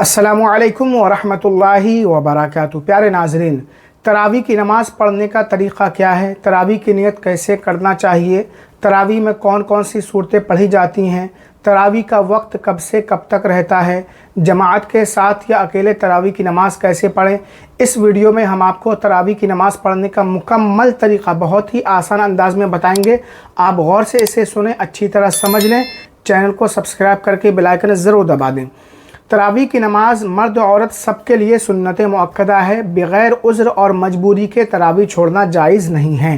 अस्सलामु अलैकुम वरहमतुल्लाहि वबरकातुहू। प्यारे नाज़रीन, तरावी की नमाज़ पढ़ने का तरीक़ा क्या है, तरावी की नियत कैसे करना चाहिए, तरावी में कौन कौन सी सूरतें पढ़ी जाती हैं, तरावी का वक्त कब से कब तक रहता है, जमात के साथ या अकेले तरावी की नमाज़ कैसे पढ़ें, इस वीडियो में हम आपको तरावी की नमाज़ पढ़ने का मुकम्मल तरीक़ा बहुत ही आसान अंदाज में बताएंगे। आप गौर से इसे सुनें, अच्छी तरह समझ लें। चैनल को सब्सक्राइब करके बेल आइकन ज़रूर दबा दें। तरावी की नमाज़ मर्द औरत सबके लिए सुन्नत मुअक्कदा है। बग़ैर उज़्र और मजबूरी के तरावी छोड़ना जायज़ नहीं है।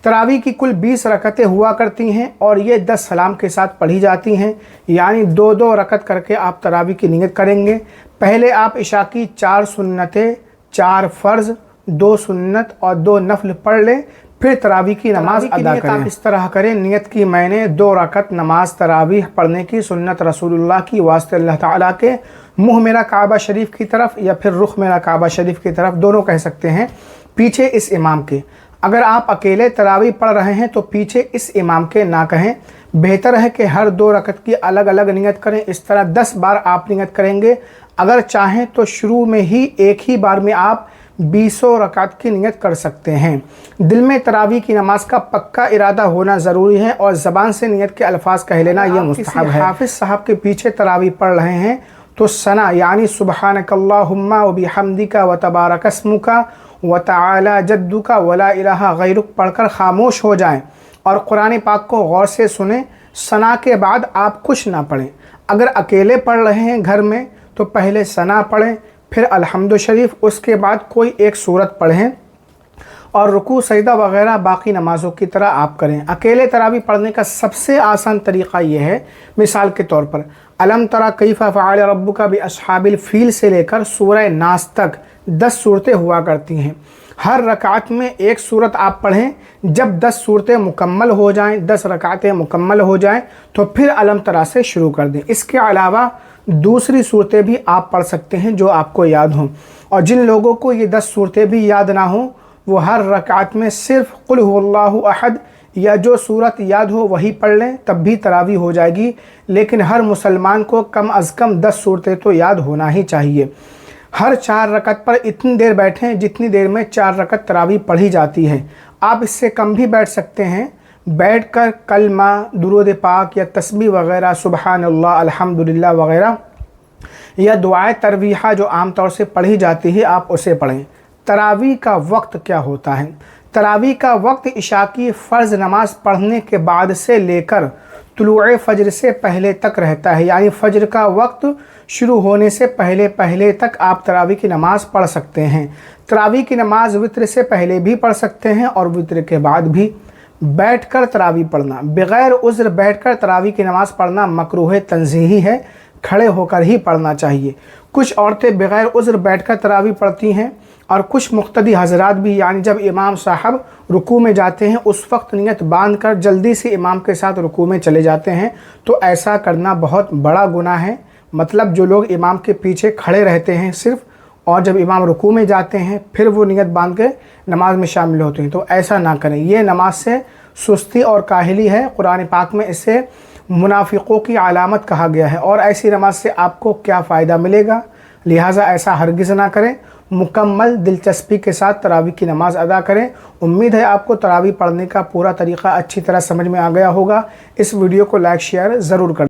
तरावी की कुल 20 रकतें हुआ करती हैं और ये 10 सलाम के साथ पढ़ी जाती हैं, यानी 2-2 रकत करके आप तरावी की नियत करेंगे। पहले आप इशा की 4 सुन्नतें, 4 फ़र्ज़, 2 सुन्नत और 2 नफल पढ़ लें, फिर तरावी की नमाज़ अदा करें। आप इस तरह करें, नियत की मैंने 2 रकत नमाज तरावी पढ़ने की, सुन्नत रसूलुल्लाह की वास्ते अल्लाह ताला के, मुँह मेरा काबा शरीफ की तरफ या फिर रुख मेरा काबा शरीफ की तरफ, दोनों कह सकते हैं, पीछे इस इमाम के। अगर आप अकेले तरावी पढ़ रहे हैं तो पीछे इस इमाम के ना कहें। बेहतर है कि हर 2 रकत की अलग अलग नियत करें। इस तरह 10 बार आप नियत करेंगे। अगर चाहें तो शुरू में ही एक ही बार में आप 20 रकात की नियत कर सकते हैं। दिल में तरावी की नमाज का पक्का इरादा होना ज़रूरी है और ज़बान से नियत के अल्फाज कह लेना यह मुस्तहब है। हाफिज़ साहब के पीछे तरावी पढ़ रहे हैं तो सना यानी सुब्हानकल्लाहुम्मा व बिहम्दिका व तबारक अस्मुका व तआला जद्दुका व ला इलाहा गैरुक पढ़कर खामोश हो जाएं और कुरान पाक को गौर से सुने। सना के बाद आप कुछ ना पढ़ें। अगर अकेले पढ़ रहे हैं घर में तो पहले सना पढ़ें, फिर अल्हम्दु शरीफ, उसके बाद कोई एक सूरत पढ़ें और रुकू सजदा वगैरह बाकी नमाज़ों की तरह आप करें। अकेले तरावी पढ़ने का सबसे आसान तरीक़ा यह है, मिसाल के तौर पर अलम तरा कैफ़ा फ़अल रब्बुका बि अस्हाबिल फ़ील से लेकर सूरह नास तक 10 सूरतें हुआ करती हैं। हर रकात में एक सूरत आप पढ़ें। जब 10 सूरतें मुकम्मल हो जाएं, 10 रकातें मुकम्मल हो जाएं तो फिर अलम तरा से शुरू कर दें। इसके अलावा दूसरी सूरतें भी आप पढ़ सकते हैं जो आपको याद हों। और जिन लोगों को ये 10 सूरतें भी याद ना हों वो हर रकात में सिर्फ़ कुल हुवल्लाहु अहद या जो सूरत याद हो वही पढ़ लें, तब भी तरावी हो जाएगी। लेकिन हर मुसलमान को कम अज़ कम 10 सूरतें तो याद होना ही चाहिए। हर 4 रकत पर इतनी देर बैठें जितनी देर में 4 रकत तरावी पढ़ी जाती है। आप इससे कम भी बैठ सकते हैं। बैठकर कलमा, दुरूद पाक या तस्बीह वगैरह, सुबहानल्लाह, अल्हम्दुलिल्लाह वगैरह या दुआए तरवीहा जो आम तौर से पढ़ी जाती है आप उसे पढ़ें। तरावी का वक्त क्या होता है? तरावी का वक्त इशा की फ़र्ज़ नमाज पढ़ने के बाद से लेकर तुलूए फ़ज्र से पहले तक रहता है, यानी फ़ज्र का वक्त शुरू होने से पहले पहले तक आप तरावी की नमाज़ पढ़ सकते हैं। तरावी की नमाज़ वित्र से पहले भी पढ़ सकते हैं और वित्र के बाद भी। बैठकर तरावी पढ़ना, बग़ैर उज़्र बैठकर तरावी की नमाज़ पढ़ना मकरूह तंज़ीही है, खड़े होकर ही पढ़ना चाहिए। कुछ औरतें बग़ैर उज़्र बैठकर तरावी पढ़ती हैं और कुछ मुक़्तदी हज़रात भी, यानी जब इमाम साहब रुकू में जाते हैं उस वक्त नियत बांध कर जल्दी से इमाम के साथ रुकू में चले जाते हैं, तो ऐसा करना बहुत बड़ा गुनाह है। मतलब जो लोग इमाम के पीछे खड़े रहते हैं सिर्फ़, और जब इमाम रुकू में जाते हैं फिर वो नियत बांध के नमाज में शामिल होते हैं, तो ऐसा ना करें। ये नमाज से सुस्ती और काहिली है। कुरान पाक में इसे मुनाफिकों की अलामत कहा गया है और ऐसी नमाज से आपको क्या फ़ायदा मिलेगा। लिहाजा ऐसा हरगिज़ ना करें। मुकम्मल दिलचस्पी के साथ तरावी की नमाज़ अदा करें। उम्मीद है आपको तरावी पढ़ने का पूरा तरीक़ा अच्छी तरह समझ में आ गया होगा। इस वीडियो को लाइक शेयर ज़रूर करें।